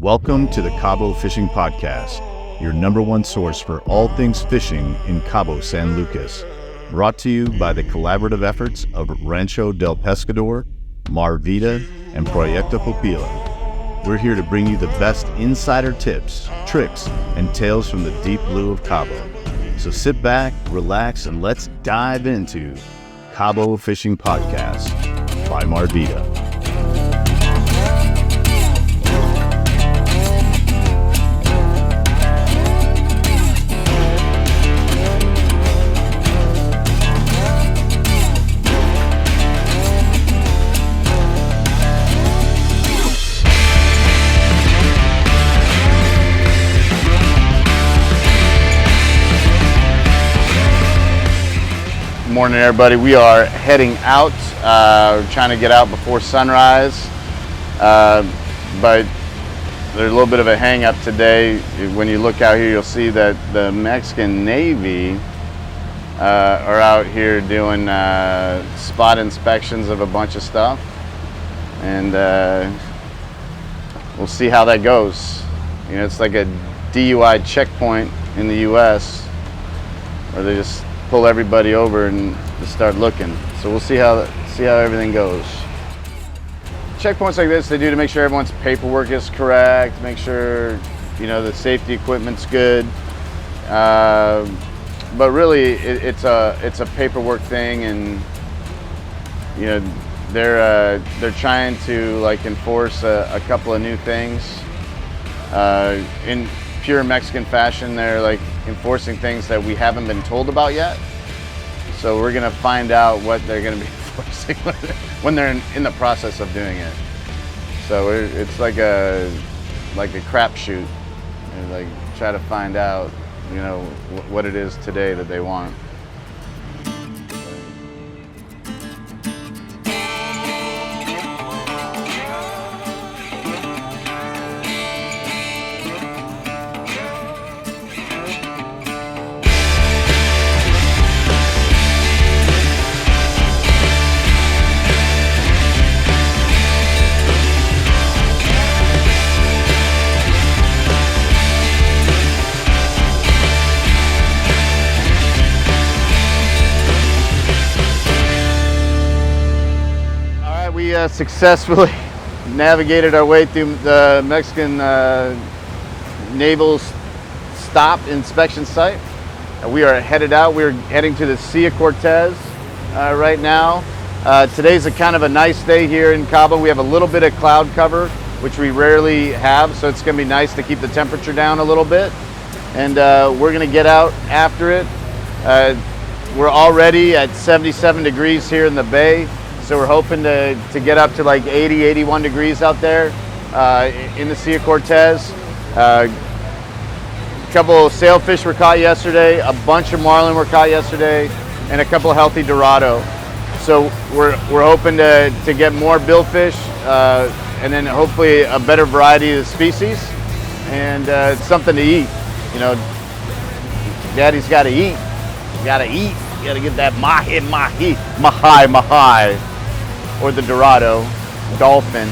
Welcome to the Cabo Fishing Podcast, your number one source for all things fishing in Cabo San Lucas. Brought to you by the collaborative efforts of Rancho del Pescador, Mar Vida, and Proyecto Pupila. We're here to bring you the best insider tips, tricks, and tales from the deep blue of Cabo. So sit back, relax, and let's dive into Cabo Fishing Podcast by Mar Vida. Morning, everybody. We are heading out. We're trying to get out before sunrise, but there's a little bit of a hang up today. When you look out here, you'll see that the Mexican Navy are out here doing spot inspections of a bunch of stuff, and we'll see how that goes. You know, it's like a DUI checkpoint in the U.S. where they just pull everybody over and just start looking. So we'll see how everything goes. Checkpoints like this, they do to make sure everyone's paperwork is correct, make sure, you know, the safety equipment's good. But really, it's a paperwork thing, and you know, they're trying to like enforce a couple of new things in pure Mexican fashion. They're like enforcing things that we haven't been told about yet. So we're gonna find out what they're gonna be enforcing when they're in the process of doing it. So it's like a crapshoot, and like try to find out, you know, what it is today that they want. We successfully navigated our way through the Mexican naval stop inspection site. We are headed out. We're heading to the Sea of Cortez right now. Today's a kind of a nice day here in Cabo. We have a little bit of cloud cover, which we rarely have, so it's going to be nice to keep the temperature down a little bit. And we're going to get out after it. We're already at 77 degrees here in the bay. So we're hoping to get up to like 80, 81 degrees out there in the Sea of Cortez. A couple of sailfish were caught yesterday, a bunch of marlin were caught yesterday, and a couple of healthy dorado. So we're hoping to get more billfish and then hopefully a better variety of species, and it's something to eat. You know, Daddy's got to eat. You got to eat. You got to get that mahi, or the dorado, dolphin.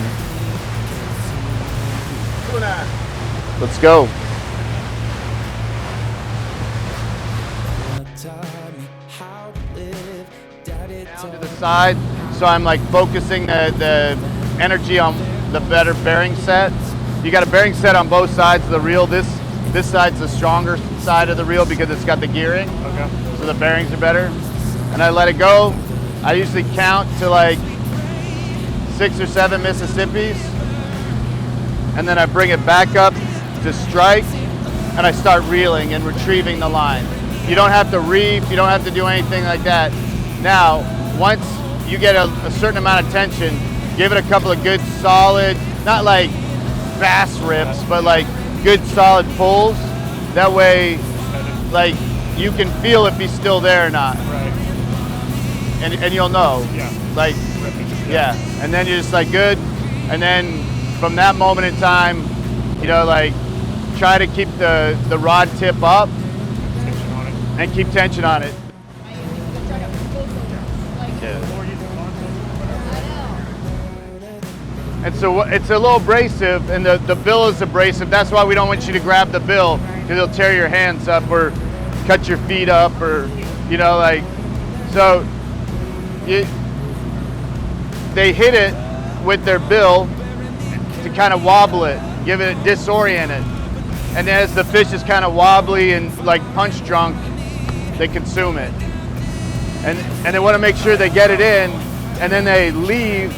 Let's go. Down to the side, so I'm like focusing the energy on the better bearing set. You got a bearing set on both sides of the reel. This side's the stronger side of the reel because it's got the gearing. Okay. So the bearings are better. And I let it go. I usually count to like 6 or 7 Mississippis, and then I bring it back up to strike, and I start reeling and retrieving the line. You don't have to reef, you don't have to do anything like that. Now, once you get a certain amount of tension, give it a couple of good solid, not like fast rips, but like good solid pulls. That way, like, you can feel if he's still there or not. Right. And you'll know. Yeah. Like, yeah, and then you're just like good, and then from that moment in time, you know, like try to keep the rod tip up and keep tension on it. Yeah. And so it's a little abrasive, and the bill is abrasive. That's why we don't want you to grab the bill, because it'll tear your hands up or cut your feet up, or, you know, like, so they hit it with their bill to kind of wobble it, give it, disorient it. And then as the fish is kind of wobbly and like punch drunk, they consume it. And they want to make sure they get it in, and then they leave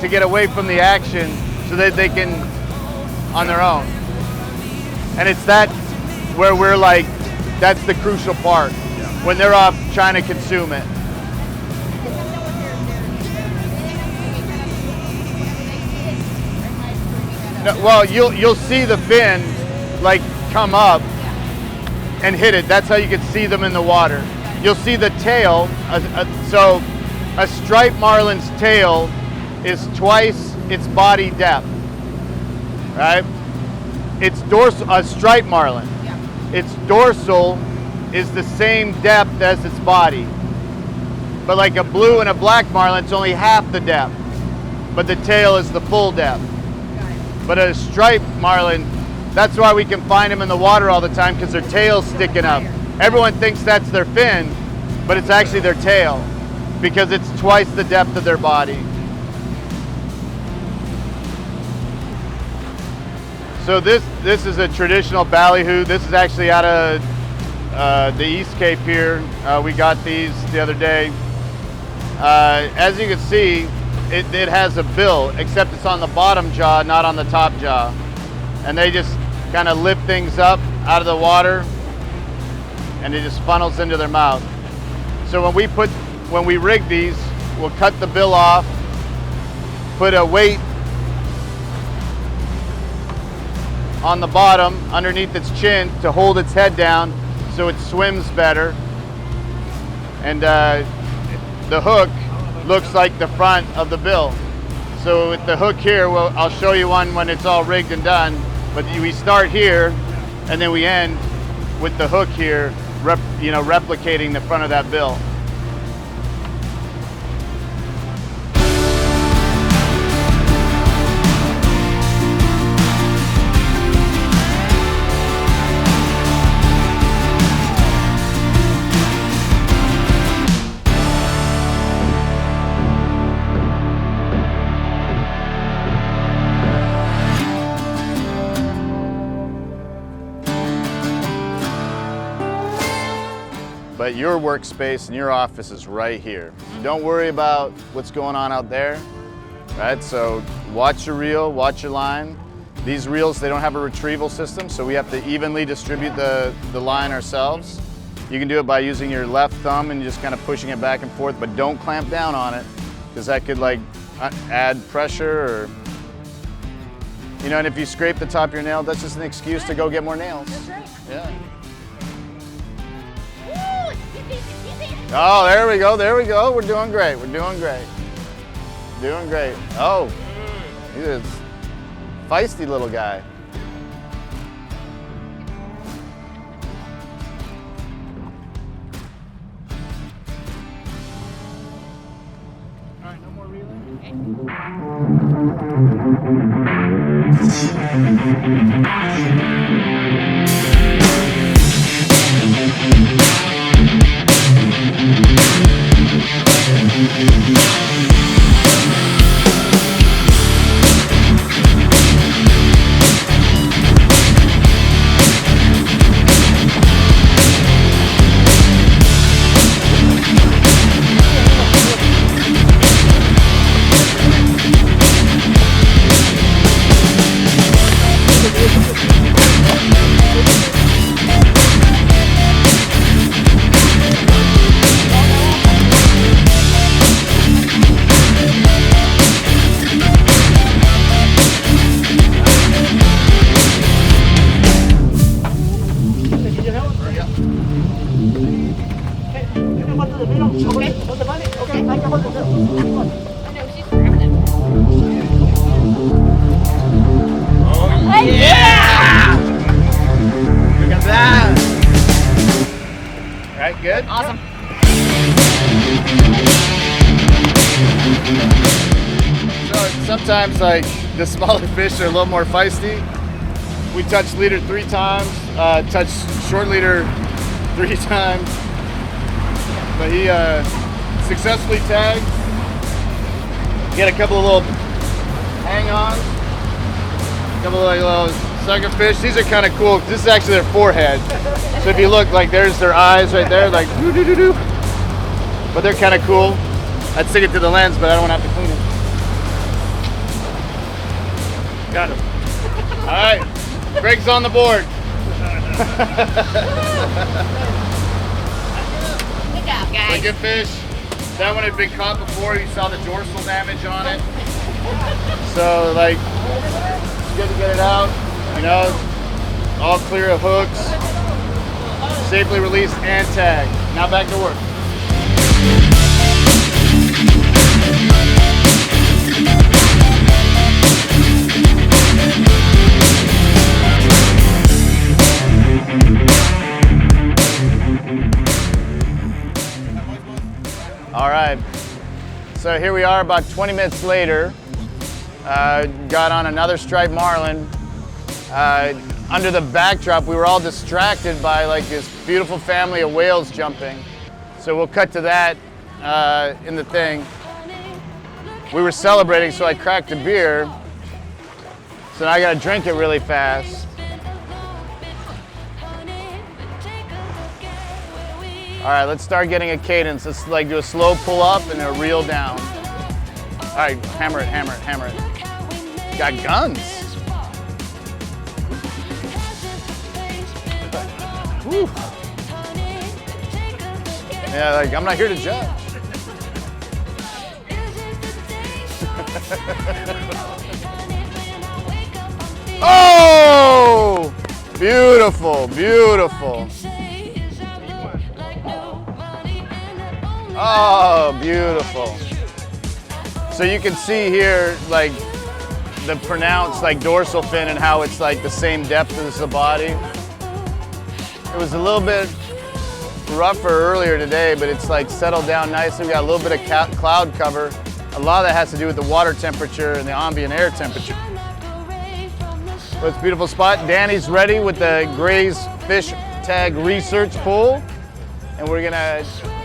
to get away from the action so that they can on their own. And it's that where we're like, that's the crucial part, when they're off trying to consume it. Well, you'll see the fin like come up and hit it. That's how you can see them in the water. You'll see the tail. So a striped marlin's tail is twice its body depth, right? It's dorsal. A striped marlin. Its dorsal is the same depth as its body. But like a blue and a black marlin, it's only half the depth. But the tail is the full depth. But a striped marlin, that's why we can find them in the water all the time, because their tail's sticking up. Everyone thinks that's their fin, but it's actually their tail, because it's twice the depth of their body. So this is a traditional ballyhoo. This is actually out of the East Cape here. We got these the other day. As you can see, it has a bill, except it's on the bottom jaw, not on the top jaw. And they just kind of lift things up out of the water, and it just funnels into their mouth. So when we rig these, we'll cut the bill off, put a weight on the bottom underneath its chin to hold its head down so it swims better. And the hook looks like the front of the bill. So with the hook here, I'll show you one when it's all rigged and done, but we start here and then we end with the hook here, replicating the front of that bill. But your workspace and your office is right here. Don't worry about what's going on out there, right? So watch your reel, watch your line. These reels, they don't have a retrieval system, so we have to evenly distribute the line ourselves. You can do it by using your left thumb and just kind of pushing it back and forth, but don't clamp down on it, because that could like add pressure, or, and if you scrape the top of your nail, that's just an excuse to go get more nails. That's right. Yeah. Oh, there we go, there we go. We're doing great, we're doing great. Doing great. Oh, he's a feisty little guy. All right, no more reeling. Right, good? Awesome. So sometimes like the smaller fish are a little more feisty. We touched leader 3 times, touched short leader 3 times, but he successfully tagged. Get a couple of little hang-ons, a couple of little sucker fish. These are kind of cool. This is actually their forehead. So if you look, like there's their eyes right there, like doo-doo-doo-doo. But they're kind of cool. I'd stick it to the lens, but I don't have to clean it. Got him. All right, Greg's on the board. Good job, guys. A good fish. That one had been caught before. You saw the dorsal damage on it. So like, it's good to get it out. You know, all clear of hooks. Safely released and tagged. Now back to work. All right, so here we are about 20 minutes later. Got on another striped marlin. Under the backdrop, we were all distracted by like this beautiful family of whales jumping. So we'll cut to that in the thing. We were celebrating, so I cracked a beer. So now I gotta drink it really fast. All right, let's start getting a cadence. Let's like do a slow pull up and a reel down. All right, hammer it, hammer it, hammer it. Got guns. Whew. Yeah, like I'm not here to judge. Oh, beautiful, beautiful. Oh, beautiful. So you can see here, like, the pronounced, like, dorsal fin and how it's, like, the same depth as the body. It was a little bit rougher earlier today, but it's, like, settled down nicely. We got a little bit of cloud cover. A lot of that has to do with the water temperature and the ambient air temperature. So it's a beautiful spot. Danny's ready with the Gray's Fish Tag Research Pool. And we're gonna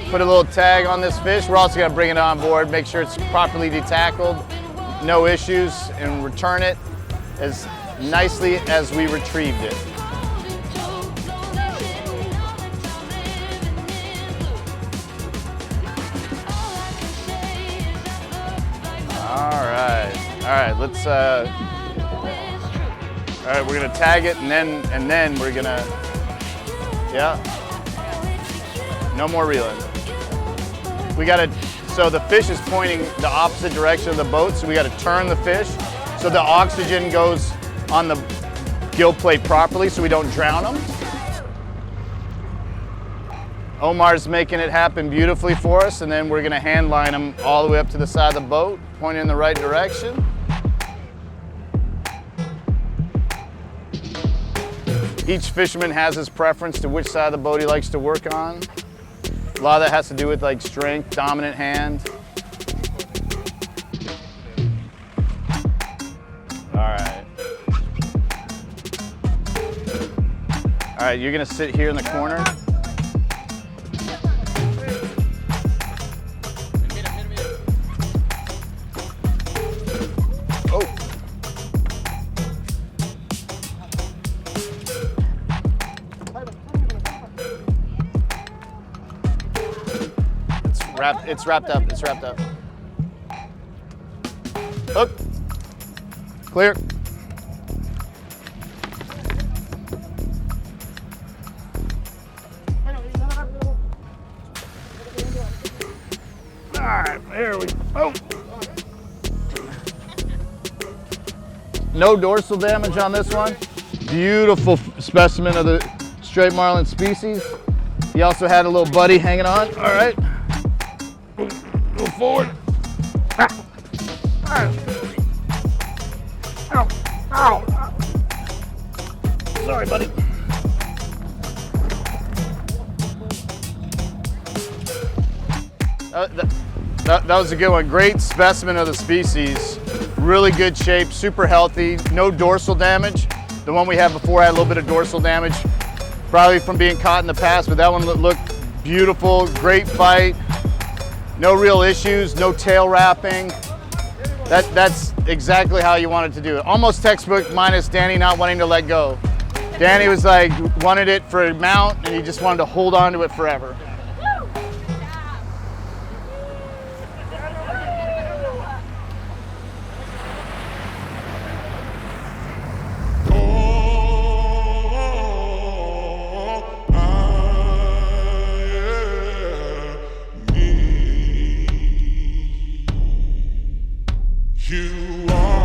put a little tag on this fish. We're also gonna bring it on board, make sure it's properly detackled, no issues, and return it as nicely as we retrieved it. All right, let's, all right, we're gonna tag it and then we're gonna, yeah, no more reeling. We gotta, so the fish is pointing the opposite direction of the boat, so we gotta turn the fish so the oxygen goes on the gill plate properly so we don't drown them. Omar's making it happen beautifully for us, and then we're gonna hand line them all the way up to the side of the boat, pointing in the right direction. Each fisherman has his preference to which side of the boat he likes to work on. A lot of that has to do with like strength, dominant hand. All right, you're gonna sit here in the corner. Oh. It's wrapped up. Hook. Clear. All right, there we go. No dorsal damage on this one. Beautiful specimen of the straight marlin species. He also had a little buddy hanging on. All right. Go forward. Ah. Ah. Ow. Ow. Sorry, buddy. That was a good one. Great specimen of the species. really good shape, super healthy, no dorsal damage. The one we had before had a little bit of dorsal damage, probably from being caught in the past, but that one looked beautiful, great fight, no real issues, no tail wrapping. That's exactly how you wanted to do it. Almost textbook minus Danny not wanting to let go. Danny was like, wanted it for a mount and he just wanted to hold on to it forever. You are